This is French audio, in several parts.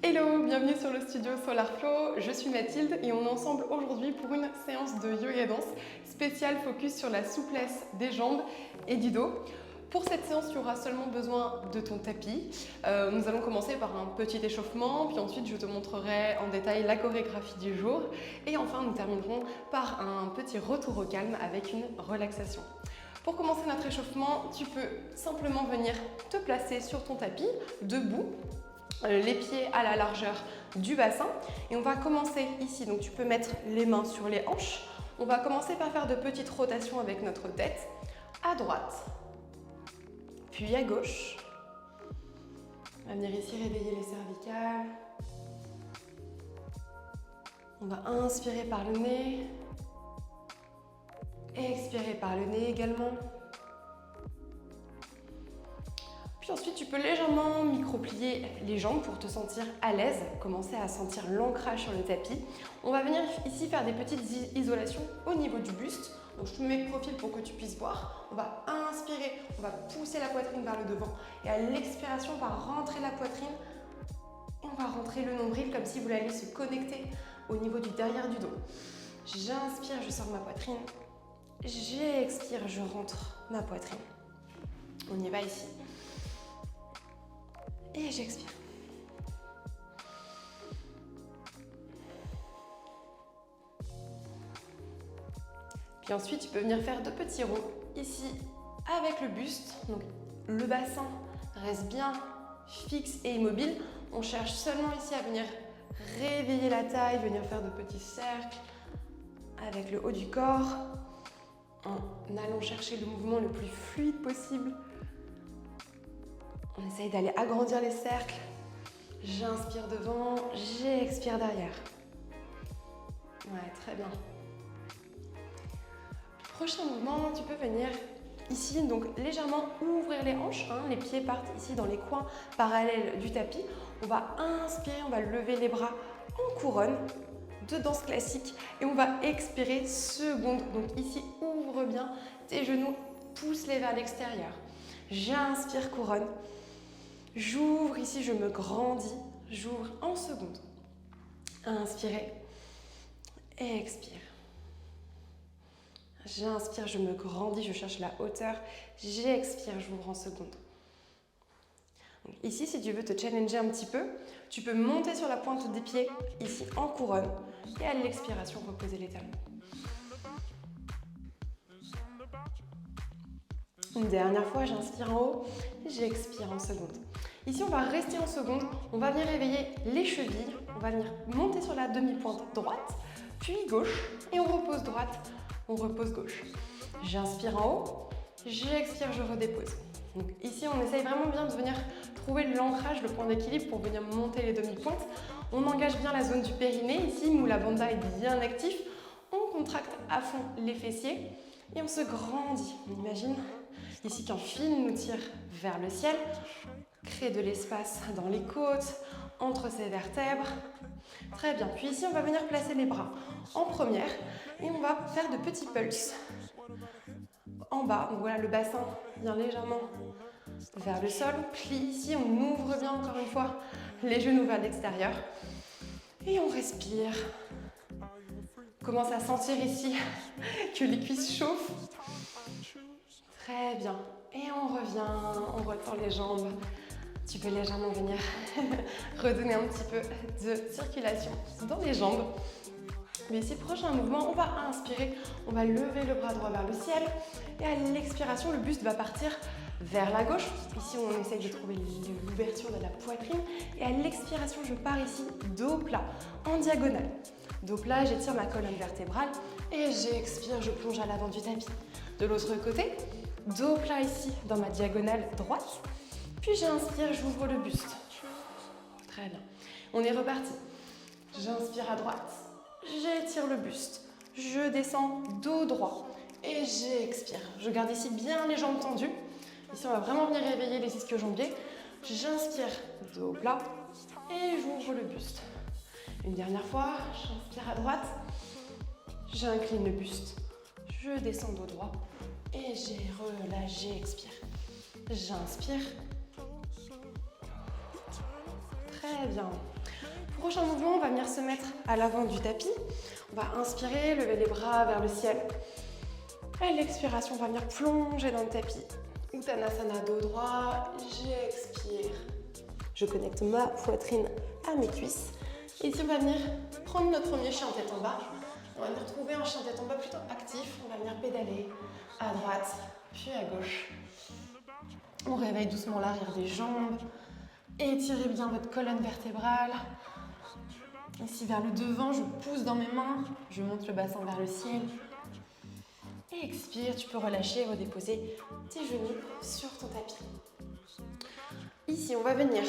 Hello, bienvenue sur le studio SolarFlow, je suis Mathilde et on est ensemble aujourd'hui pour une séance de yoga danse spéciale focus sur la souplesse des jambes et du dos. Pour cette séance, tu auras seulement besoin de ton tapis. Nous allons commencer par un petit échauffement, puis ensuite je te montrerai en détail la chorégraphie du jour et enfin nous terminerons par un petit retour au calme avec une relaxation. Pour commencer notre échauffement, tu peux simplement venir te placer sur ton tapis, debout, les pieds à la largeur du bassin et on va commencer ici. Donc tu peux mettre les mains sur les hanches. On va commencer par faire de petites rotations avec notre tête à droite, puis à gauche. On va venir ici réveiller les cervicales. On va inspirer par le nez, expirer par le nez également. Puis ensuite, tu peux légèrement micro-plier les jambes pour te sentir à l'aise, commencer à sentir l'ancrage sur le tapis. On va venir ici faire des petites isolations au niveau du buste. Donc je te mets profil pour que tu puisses voir. On va inspirer, on va pousser la poitrine vers le devant. Et à l'expiration, on va rentrer la poitrine. Et on va rentrer le nombril comme si vous alliez se connecter au niveau du derrière du dos. J'inspire, je sors ma poitrine. J'expire, je rentre ma poitrine. On y va ici. Et j'expire. Puis ensuite, tu peux venir faire deux petits ronds ici avec le buste. Donc le bassin reste bien fixe et immobile. On cherche seulement ici à venir réveiller la taille, venir faire de petits cercles avec le haut du corps en allant chercher le mouvement le plus fluide possible. On essaye d'aller agrandir les cercles. J'inspire devant, j'expire derrière. Ouais, très bien. Prochain mouvement, tu peux venir ici, donc légèrement ouvrir les hanches. Les pieds partent ici dans les coins parallèles du tapis. On va inspirer, on va lever les bras en couronne de danse classique. Et on va expirer seconde. Donc ici, ouvre bien tes genoux, pousse-les vers l'extérieur. J'inspire couronne. J'ouvre ici, je me grandis, j'ouvre en seconde. Inspirez, expire. J'inspire, je me grandis, je cherche la hauteur. J'expire, j'ouvre en seconde. Donc ici, si tu veux te challenger un petit peu, tu peux monter sur la pointe des pieds, ici en couronne, et à l'expiration, reposer les talons. Une dernière fois, j'inspire en haut, j'expire en seconde. Ici, on va rester en seconde, on va venir réveiller les chevilles, on va venir monter sur la demi-pointe droite, puis gauche, et on repose droite, on repose gauche. J'inspire en haut, j'expire, je redépose. Donc ici, on essaye vraiment bien de venir trouver l'ancrage, le point d'équilibre pour venir monter les demi-pointes. On engage bien la zone du périnée, ici, où la bandha est bien active. On contracte à fond les fessiers et on se grandit. On imagine ici qu'un fil nous tire vers le ciel, crée de l'espace dans les côtes, entre ces vertèbres. Très bien. Puis ici, on va venir placer les bras en première et on va faire de petits pulses en bas. Donc voilà, le bassin vient légèrement vers le sol. Plie ici, on ouvre bien encore une fois les genoux vers l'extérieur et on respire. On commence à sentir ici que les cuisses chauffent. Très bien. Et on revient, on retend les jambes. Tu peux légèrement venir redonner un petit peu de circulation dans les jambes. Mais ici, prochain mouvement, on va inspirer, on va lever le bras droit vers le ciel. Et à l'expiration, le buste va partir vers la gauche. Ici, on essaye de trouver l'ouverture de la poitrine. Et à l'expiration, je pars ici, dos plat, en diagonale. Dos plat, j'étire ma colonne vertébrale. Et j'expire, je plonge à l'avant du tapis. De l'autre côté, dos plat ici, dans ma diagonale droite. Puis j'inspire, j'ouvre le buste. Très bien. On est reparti. J'inspire à droite, j'étire le buste. Je descends dos droit et j'expire. Je garde ici bien les jambes tendues. Ici, on va vraiment venir réveiller les ischio-jambiers. J'inspire, dos plat et j'ouvre le buste. Une dernière fois, j'inspire à droite, j'incline le buste. Je descends dos droit et j'ai relâché, expire. J'inspire. Très bien. Prochain mouvement, on va venir se mettre à l'avant du tapis. On va inspirer, lever les bras vers le ciel. À l'expiration, on va venir plonger dans le tapis. Uttanasana, dos droit, j'expire. Je connecte ma poitrine à mes cuisses. Et ici, on va venir prendre notre premier chien tête en bas. On va venir trouver un chien tête en bas plutôt actif. On va venir pédaler à droite, puis à gauche. On réveille doucement l'arrière des jambes. Étirez bien votre colonne vertébrale. Ici, vers le devant, je pousse dans mes mains. Je monte le bassin vers le ciel. Et expire, tu peux relâcher et redéposer tes genoux sur ton tapis. Ici, on va venir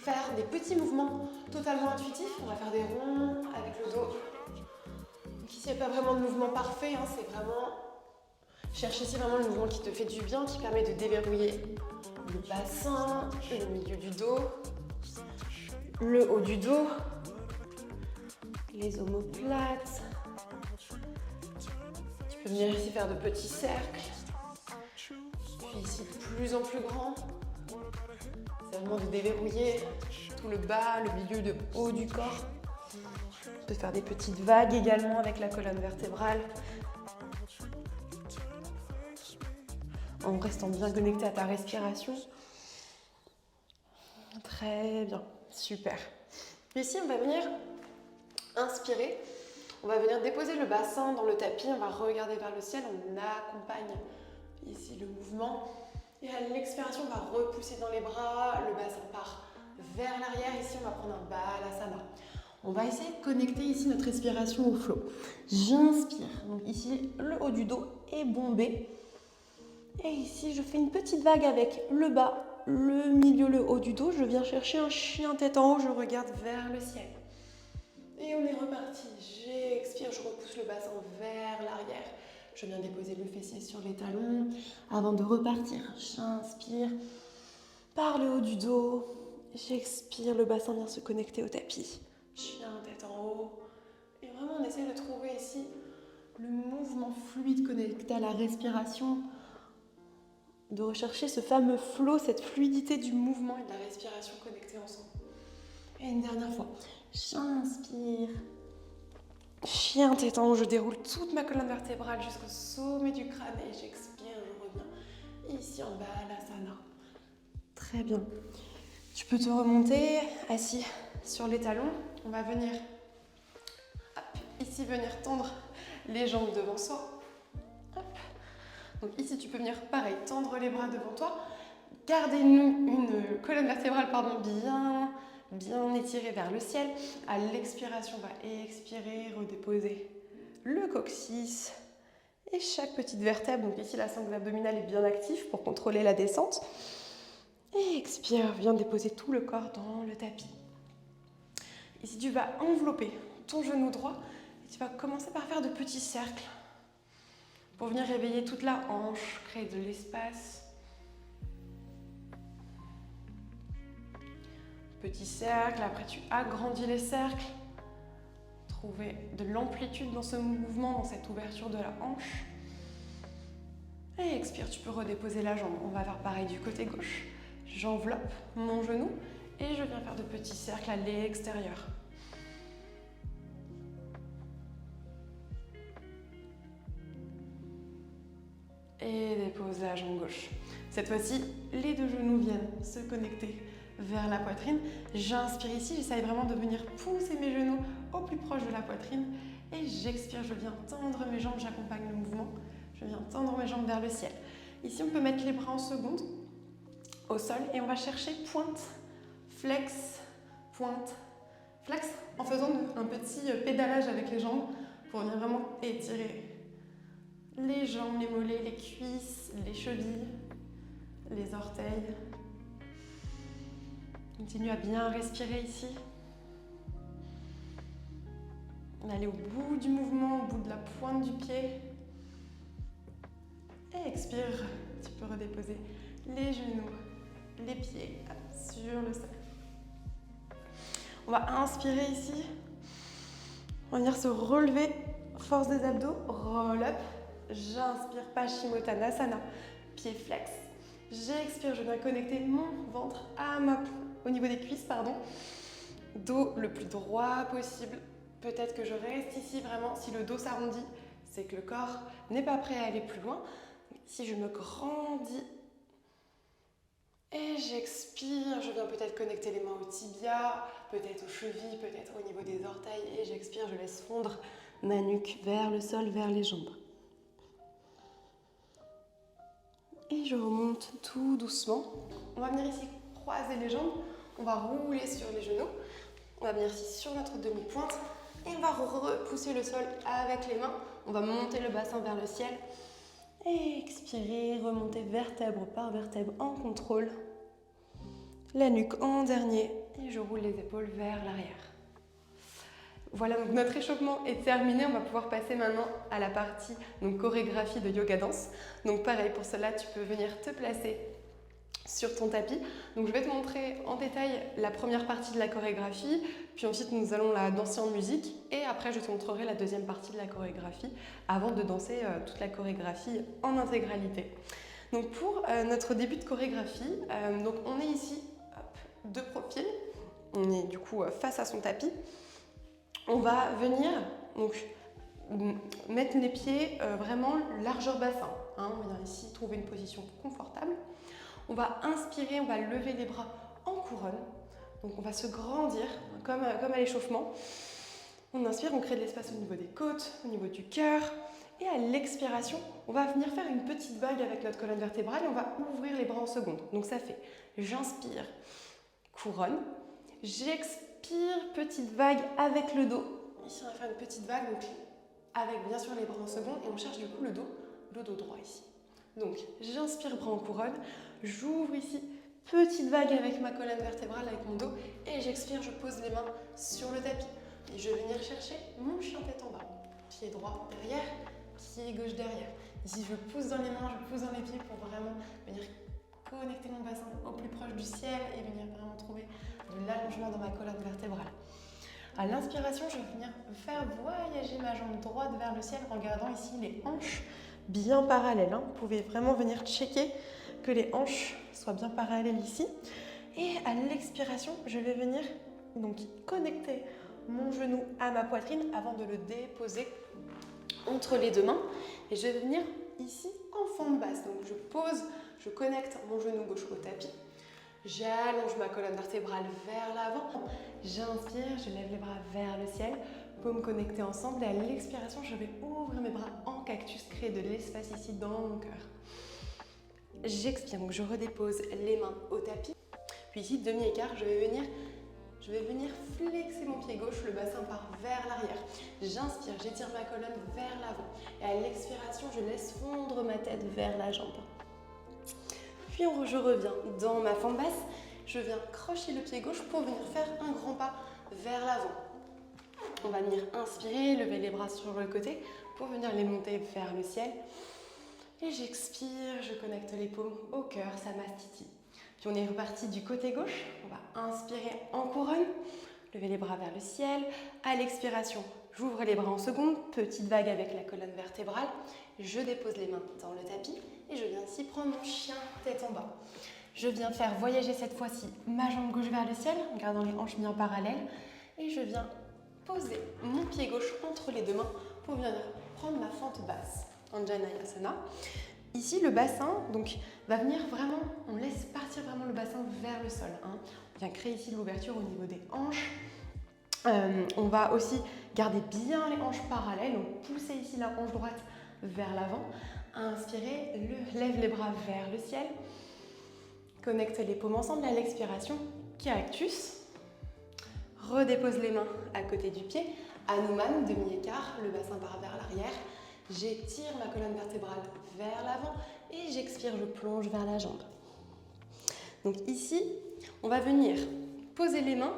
faire des petits mouvements totalement intuitifs. On va faire des ronds avec le dos. Donc ici, il n'y a pas vraiment de mouvement parfait. C'est vraiment... Cherche ici vraiment le mouvement qui te fait du bien, qui permet de déverrouiller le bassin, le milieu du dos, le haut du dos, les omoplates. Tu peux venir ici faire de petits cercles. Puis ici, de plus en plus grand. C'est vraiment de déverrouiller tout le bas, le milieu, le haut du corps. Tu peux faire des petites vagues également avec la colonne vertébrale. En restant bien connecté à ta respiration. Très bien, super. Ici, on va venir inspirer. On va venir déposer le bassin dans le tapis. On va regarder vers le ciel. On accompagne ici le mouvement. Et à l'expiration, on va repousser dans les bras. Le bassin part vers l'arrière. Ici, on va prendre un balasana. On va essayer de connecter ici notre respiration au flow. J'inspire. Donc ici, le haut du dos est bombé. Et ici, je fais une petite vague avec le bas, le milieu, le haut du dos. Je viens chercher un chien tête en haut, je regarde vers le ciel. Et on est reparti. J'expire, je repousse le bassin vers l'arrière. Je viens déposer le fessier sur les talons avant de repartir. J'inspire par le haut du dos. J'expire, le bassin vient se connecter au tapis. Chien tête en haut. Et vraiment, on essaie de trouver ici le mouvement fluide connecté à la respiration. De rechercher ce fameux flow, cette fluidité du mouvement et de la respiration connectés ensemble. Et une dernière fois, j'inspire. Chien tête en haut, je déroule toute ma colonne vertébrale jusqu'au sommet du crâne et j'expire, je reviens ici en balasana. Très bien. Tu peux te remonter, assis sur les talons. On va venir, ici, venir tendre les jambes devant soi. Hop. Donc ici, tu peux venir, pareil, tendre les bras devant toi. Garder une colonne vertébrale bien étirée vers le ciel. À l'expiration, on va expirer, redéposer le coccyx et chaque petite vertèbre. Donc ici, la sangle abdominale est bien active pour contrôler la descente. Et expire, viens déposer tout le corps dans le tapis. Ici, tu vas envelopper ton genou droit et tu vas commencer par faire de petits cercles pour venir réveiller toute la hanche, créer de l'espace. Petit cercle, après tu agrandis les cercles. Trouver de l'amplitude dans ce mouvement, dans cette ouverture de la hanche. Et expire, tu peux redéposer la jambe. On va faire pareil du côté gauche. J'enveloppe mon genou et je viens faire de petits cercles à l'extérieur. Et dépose la jambe gauche. Cette fois-ci, les deux genoux viennent se connecter vers la poitrine. J'inspire ici, j'essaye vraiment de venir pousser mes genoux au plus proche de la poitrine. Et j'expire, je viens tendre mes jambes, j'accompagne le mouvement. Je viens tendre mes jambes vers le ciel. Ici, on peut mettre les bras en seconde au sol et on va chercher pointe, flex, en faisant un petit pédalage avec les jambes pour venir vraiment étirer les jambes, les mollets, les cuisses, les chevilles, les orteils. Continue à bien respirer ici. On va aller au bout du mouvement, au bout de la pointe du pied. Et expire, tu peux redéposer les genoux, les pieds sur le sol. On va inspirer ici. On va venir se relever, force des abdos, roll up. J'inspire, Paschimottanasana, pied flex. J'expire, je viens connecter mon ventre au niveau des cuisses, Dos le plus droit possible. Peut-être que je reste ici vraiment. Si le dos s'arrondit, c'est que le corps n'est pas prêt à aller plus loin. Si je me grandis et j'expire, je viens peut-être connecter les mains au tibia, peut-être aux chevilles, peut-être au niveau des orteils. Et j'expire, je laisse fondre ma nuque vers le sol, vers les jambes. Et je remonte tout doucement. On va venir ici croiser les jambes. On va rouler sur les genoux. On va venir ici sur notre demi-pointe. Et on va repousser le sol avec les mains. On va monter le bassin vers le ciel. Et expirer, remonter vertèbre par vertèbre en contrôle. La nuque en dernier. Et je roule les épaules vers l'arrière. Voilà, donc notre échauffement est terminé. On va pouvoir passer maintenant à la partie donc, chorégraphie de yoga danse. Donc pareil, pour cela, tu peux venir te placer sur ton tapis. Donc je vais te montrer en détail la première partie de la chorégraphie, puis ensuite nous allons la danser en musique et après je te montrerai la deuxième partie de la chorégraphie avant de danser toute la chorégraphie en intégralité. Donc pour notre début de chorégraphie, donc on est ici de profil, on est du coup face à son tapis. On va venir donc, mettre les pieds vraiment largeur bassin. Hein. On vient ici trouver une position confortable. On va inspirer, on va lever les bras en couronne. Donc on va se grandir comme à l'échauffement. On inspire, on crée de l'espace au niveau des côtes, au niveau du cœur. Et à l'expiration, on va venir faire une petite vague avec notre colonne vertébrale et on va ouvrir les bras en seconde. Donc ça fait, j'inspire, couronne. J'expire, petite vague avec le dos. Ici, on va faire une petite vague donc, avec bien sûr les bras en seconde et on cherche du coup le dos droit ici. Donc, j'inspire, bras en couronne. J'ouvre ici, petite vague avec ma colonne vertébrale, avec mon dos. Et j'expire, je pose les mains sur le tapis. Et je vais venir chercher mon chien tête en bas. Pied droit derrière, pied gauche derrière. Ici, je pousse dans les mains, je pousse dans les pieds pour vraiment venir connecter mon bassin au plus proche du ciel et venir vraiment trouver de l'allongement dans ma colonne vertébrale. À l'inspiration, je vais venir faire voyager ma jambe droite vers le ciel en gardant ici les hanches bien parallèles. Hein. Vous pouvez vraiment venir checker que les hanches soient bien parallèles ici. Et à l'expiration, je vais venir donc connecter mon genou à ma poitrine avant de le déposer entre les deux mains. Et je vais venir ici en fente basse. Donc je pose, je connecte mon genou gauche au tapis. J'allonge ma colonne vertébrale vers l'avant. J'inspire, je lève les bras vers le ciel. Paumes connectées ensemble. Et à l'expiration, je vais ouvrir mes bras en cactus, créer de l'espace ici dans mon cœur. J'expire, donc je redépose les mains au tapis. Puis ici, demi-écart, je vais venir flexer mon pied gauche, le bassin part vers l'arrière. J'inspire, j'étire ma colonne vers l'avant. Et à l'expiration, je laisse fondre ma tête vers la jambe. Puis je reviens dans ma fente basse. Je viens crocher le pied gauche pour venir faire un grand pas vers l'avant. On va venir inspirer, lever les bras sur le côté pour venir les monter vers le ciel. Et j'expire, je connecte les paumes au cœur, ça mastitille. Puis on est reparti du côté gauche. On va inspirer en couronne, lever les bras vers le ciel. À l'expiration, j'ouvre les bras en seconde, petite vague avec la colonne vertébrale. Je dépose les mains dans le tapis et je viens ici prendre mon chien tête en bas. Je viens faire voyager cette fois-ci ma jambe gauche vers le ciel en gardant les hanches bien parallèles. Et je viens poser mon pied gauche entre les deux mains pour venir prendre ma fente basse, Anjaneyasana. Ici, le bassin donc, va venir vraiment, on laisse partir vraiment le bassin vers le sol. Hein. On vient créer ici l'ouverture au niveau des hanches. On va aussi garder bien les hanches parallèles, donc pousser ici la hanche droite vers l'avant. Inspirez, lève les bras vers le ciel. Connecte les paumes ensemble à l'expiration, cactus. Redépose les mains à côté du pied. Hanuman, demi-écart, le bassin part vers l'arrière. J'étire ma colonne vertébrale vers l'avant et j'expire, je plonge vers la jambe. Donc ici, on va venir poser les mains,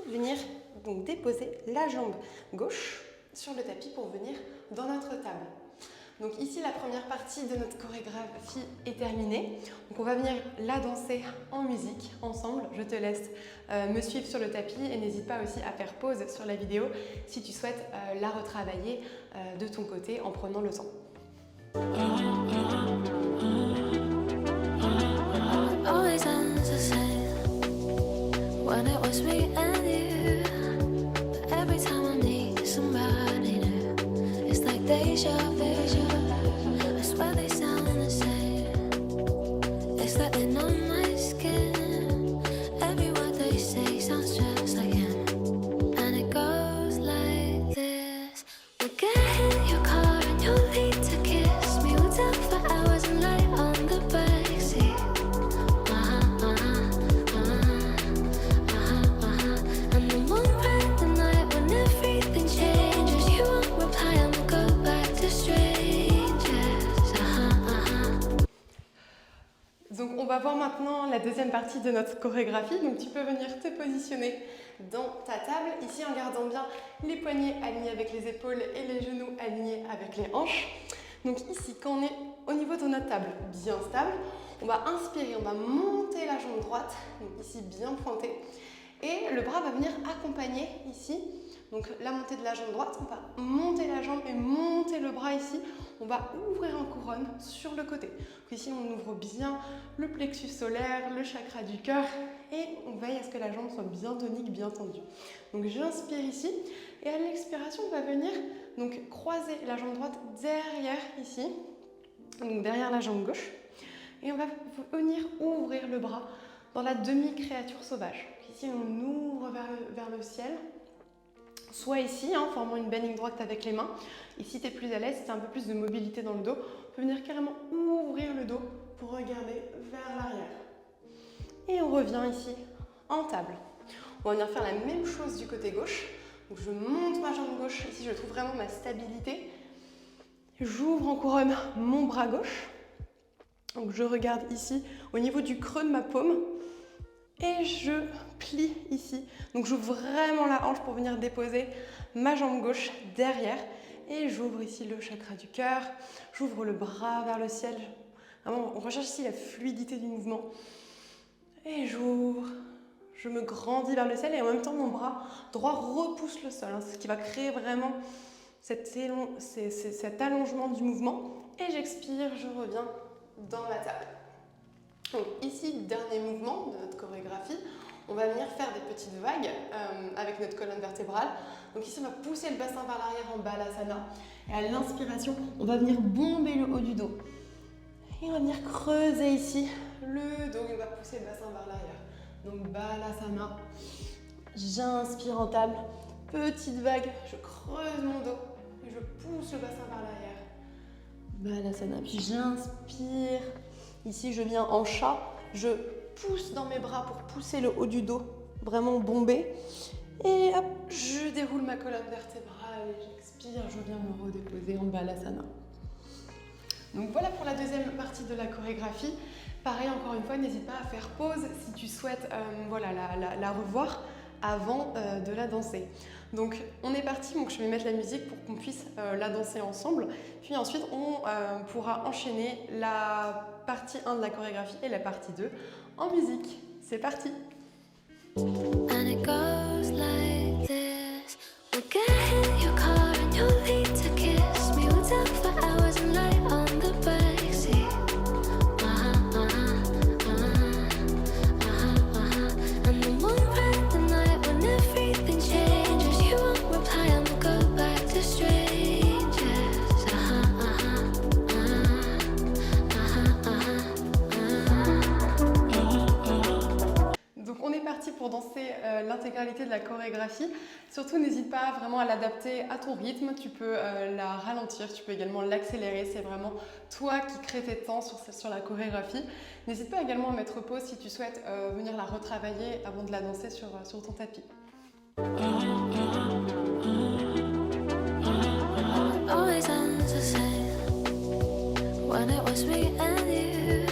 venir donc déposer la jambe gauche sur le tapis pour venir dans notre table. Donc ici, la première partie de notre chorégraphie est terminée. Donc on va venir la danser en musique ensemble. Je te laisse me suivre sur le tapis et n'hésite pas aussi à faire pause sur la vidéo si tu souhaites la retravailler de ton côté en prenant le temps. Always ends the same when it was me and you. Every time I need somebody new, it's like deja vu. I swear they sound the same. It's like they're on my skin. Every word they say sounds just like him. And it goes like this. We'll get in your car and you'll need to kiss me. We'll talk for hours and lie on the backseat. And then we'll ride the night when everything changes. You won't reply and we'll go back to strangers. Donc on va voir maintenant la deuxième partie de notre chorégraphie. Donc tu peux venir te positionner dans ta table, ici en gardant bien les poignets alignés avec les épaules et les genoux alignés avec les hanches. Donc ici, quand on est au niveau de notre table bien stable, on va inspirer, on va monter la jambe droite, donc ici bien pointée, et le bras va venir accompagner ici. Donc la montée de la jambe droite, on va monter la jambe et monter le bras ici. On va ouvrir en couronne sur le côté. Donc ici, on ouvre bien le plexus solaire, le chakra du cœur et on veille à ce que la jambe soit bien tonique, bien tendue. Donc j'inspire ici et à l'expiration, on va venir donc croiser la jambe droite derrière ici, donc derrière la jambe gauche. Et on va venir ouvrir le bras dans la demi-créature sauvage. Ici, on ouvre vers le ciel. Soit ici, formant une belle ligne droite avec les mains. Ici, tu es plus à l'aise, tu as un peu plus de mobilité dans le dos. On peut venir carrément ouvrir le dos pour regarder vers l'arrière. Et on revient ici en table. On va venir faire la même chose du côté gauche. Donc, je monte ma jambe gauche. Ici, je trouve vraiment ma stabilité. J'ouvre en couronne mon bras gauche. Donc, je regarde ici au niveau du creux de ma paume. Et je plie ici. Donc j'ouvre vraiment la hanche pour venir déposer ma jambe gauche derrière. Et j'ouvre ici le chakra du cœur. J'ouvre le bras vers le ciel. Vraiment, on recherche ici la fluidité du mouvement. Et j'ouvre. Je me grandis vers le ciel et en même temps mon bras droit repousse le sol. Ce qui va créer vraiment cet allongement du mouvement. Et j'expire, je reviens dans ma table. Donc ici, dernier mouvement de notre chorégraphie, on va venir faire des petites vagues avec notre colonne vertébrale. Donc ici, on va pousser le bassin vers l'arrière en Balasana. Et à l'inspiration, on va venir bomber le haut du dos. Et on va venir creuser ici le dos et on va pousser le bassin vers l'arrière. Donc Balasana, j'inspire en table, petite vague, je creuse mon dos et je pousse le bassin vers l'arrière. Balasana, puis j'inspire. Ici, je viens en chat, je pousse dans mes bras pour pousser le haut du dos, vraiment bombé. Et hop, je déroule ma colonne vertébrale et j'expire, je viens me redéposer en Balasana. Donc voilà pour la deuxième partie de la chorégraphie. Pareil, encore une fois, n'hésite pas à faire pause si tu souhaites la revoir avant de la danser. Donc on est parti, donc je vais mettre la musique pour qu'on puisse la danser ensemble. Puis ensuite, on pourra enchaîner la partie 1 de la chorégraphie et la partie 2 en musique. C'est parti! And it goes like this. We'll get in your car and you'll need to kiss me. We'll talk for hours and lie on the backseat. And then we'll ride the night when everything changes. You won't reply and we'll go back to strangers. Donc on est parti pour danser l'intégralité de la chorégraphie. Surtout n'hésite pas vraiment à l'adapter à ton rythme, tu peux la ralentir, tu peux également l'accélérer, c'est vraiment toi qui crée tes temps sur la chorégraphie. N'hésite pas également à mettre pause si tu souhaites venir la retravailler avant de la danser sur ton tapis. Always ends the same when it was me and you.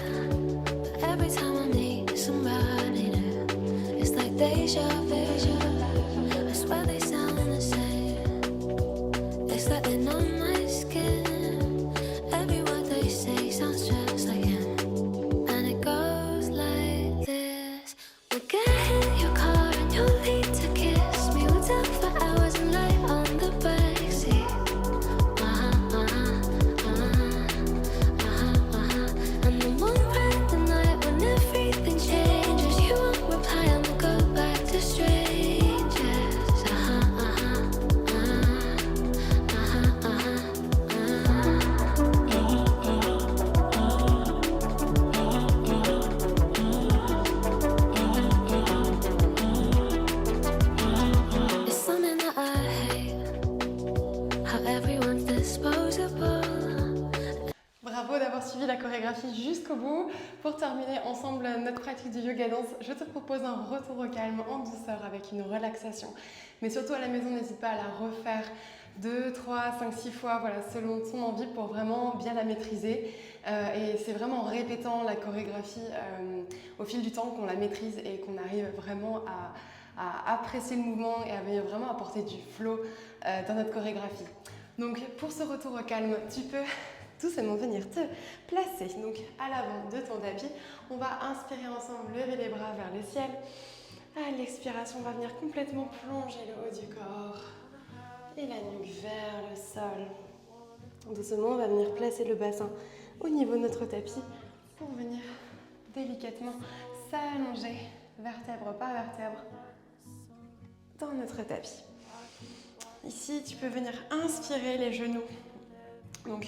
But every time I need somebody new, it's like deja vu. I swear they sound the same. It's like they're on my skin. Every word they say sounds just like him. And it goes like this. We'll get in your car and you'll need to kiss me. We'll talk for hours and lie on the backseat. And then we'll ride the night when everything changes. You won't reply and we'll go back to strangers. Pour terminer ensemble notre pratique du yoga danse, je te propose un retour au calme en douceur avec une relaxation. Mais surtout à la maison, n'hésite pas à la refaire 2, 3, 5, 6 fois, voilà, selon ton envie pour vraiment bien la maîtriser. Et c'est vraiment en répétant la chorégraphie au fil du temps qu'on la maîtrise et qu'on arrive vraiment à apprécier le mouvement et à venir vraiment apporter du flow dans notre chorégraphie. Donc pour ce retour au calme, tu peux tout simplement venir te placer donc à l'avant de ton tapis. On va inspirer ensemble, lever les bras vers le ciel. À l'expiration, on va venir complètement plonger le haut du corps et la nuque vers le sol. Doucement, on va venir placer le bassin au niveau de notre tapis pour venir délicatement s'allonger vertèbre par vertèbre dans notre tapis. Ici, tu peux venir inspirer les genoux donc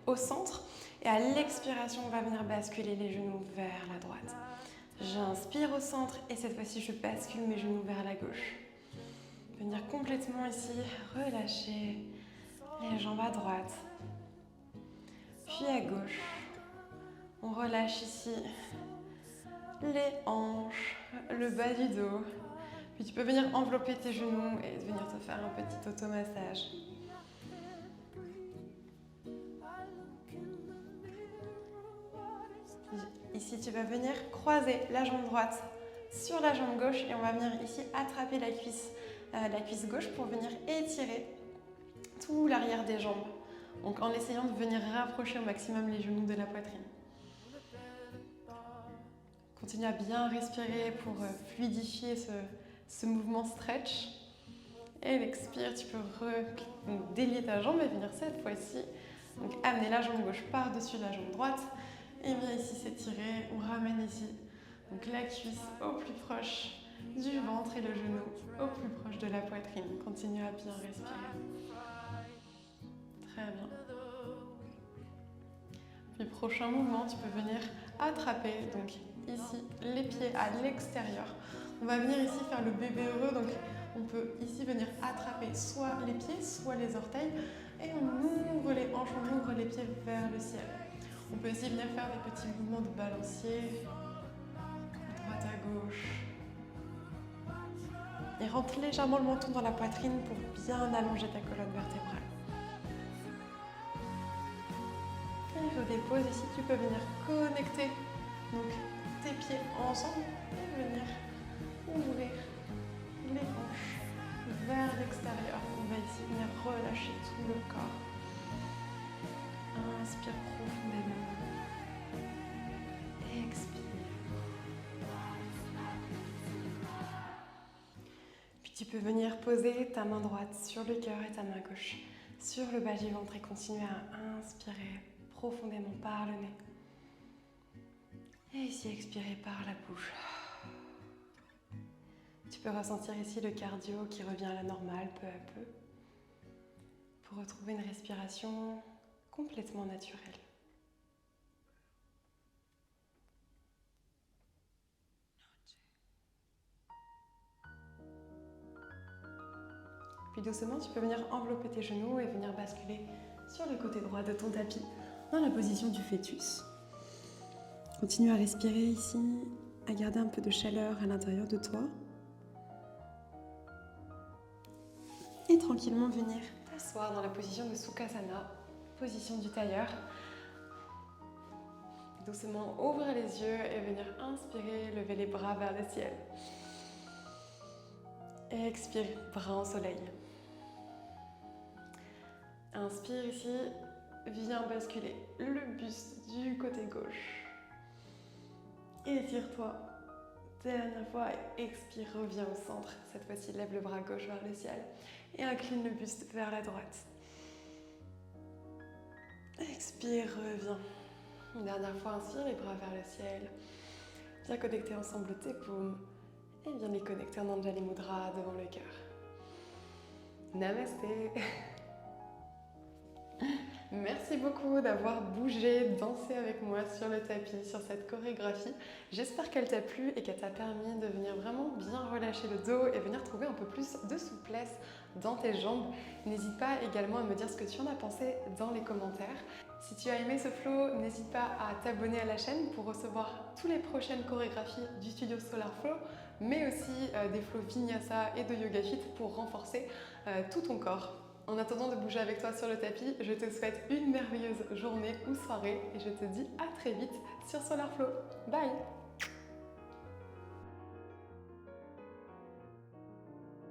au centre et à l'expiration, on va venir basculer les genoux vers la droite. J'inspire au centre et cette fois-ci, je bascule mes genoux vers la gauche. Venir complètement ici, relâcher les jambes à droite, puis à gauche. On relâche ici les hanches, le bas du dos. Puis tu peux venir envelopper tes genoux et venir te faire un petit automassage. Ici, tu vas venir croiser la jambe droite sur la jambe gauche et on va venir ici attraper la cuisse gauche pour venir étirer tout l'arrière des jambes. Donc en essayant de venir rapprocher au maximum les genoux de la poitrine. Continue à bien respirer pour fluidifier ce mouvement stretch. Et l'expire, tu peux délier ta jambe et venir cette fois-ci. Donc amener la jambe gauche par-dessus la jambe droite. Et bien ici s'étirer, on ramène ici donc la cuisse au plus proche du ventre et le genou au plus proche de la poitrine. Continue à bien respirer. Très bien. Puis prochain mouvement, tu peux venir attraper donc ici les pieds à l'extérieur. On va venir ici faire le bébé heureux, donc on peut ici venir attraper soit les pieds, soit les orteils et on ouvre les hanches, on ouvre les pieds vers le ciel. On peut aussi venir faire des petits mouvements de balancier, à droite à gauche. Et rentre légèrement le menton dans la poitrine pour bien allonger ta colonne vertébrale. Et redépose ici, tu peux venir connecter donc, tes pieds ensemble et venir ouvrir les hanches vers l'extérieur. On va ici venir relâcher tout le corps. Inspire profondément. Expire. Puis tu peux venir poser ta main droite sur le cœur et ta main gauche sur le bas du ventre et continuer à inspirer profondément par le nez. Et ici, expirer par la bouche. Tu peux ressentir ici le cardio qui revient à la normale peu à peu pour retrouver une respiration complètement naturelle. Puis doucement, tu peux venir envelopper tes genoux et venir basculer sur le côté droit de ton tapis dans la position du fœtus. Continue à respirer ici, à garder un peu de chaleur à l'intérieur de toi. Et tranquillement venir t'asseoir dans la position de Sukhasana, position du tailleur. Doucement ouvrir les yeux et venir inspirer, lever les bras vers le ciel. Et expire, bras en soleil. Inspire ici, viens basculer le buste du côté gauche. Étire-toi. Dernière fois, expire, reviens au centre. Cette fois-ci, lève le bras gauche vers le ciel et incline le buste vers la droite. Expire, reviens. Une dernière fois, inspire les bras vers le ciel. Viens connecter ensemble tes paumes et viens les connecter en Anjali Mudra devant le cœur. Namasté. Merci beaucoup d'avoir bougé, dansé avec moi sur le tapis, sur cette chorégraphie. J'espère qu'elle t'a plu et qu'elle t'a permis de venir vraiment bien relâcher le dos et venir trouver un peu plus de souplesse dans tes jambes. N'hésite pas également à me dire ce que tu en as pensé dans les commentaires. Si tu as aimé ce flow, n'hésite pas à t'abonner à la chaîne pour recevoir toutes les prochaines chorégraphies du studio Solar Flow, mais aussi des flows Vinyasa et de Yoga Fit pour renforcer tout ton corps. En attendant de bouger avec toi sur le tapis, je te souhaite une merveilleuse journée ou soirée et je te dis à très vite sur Solar Flow. Bye!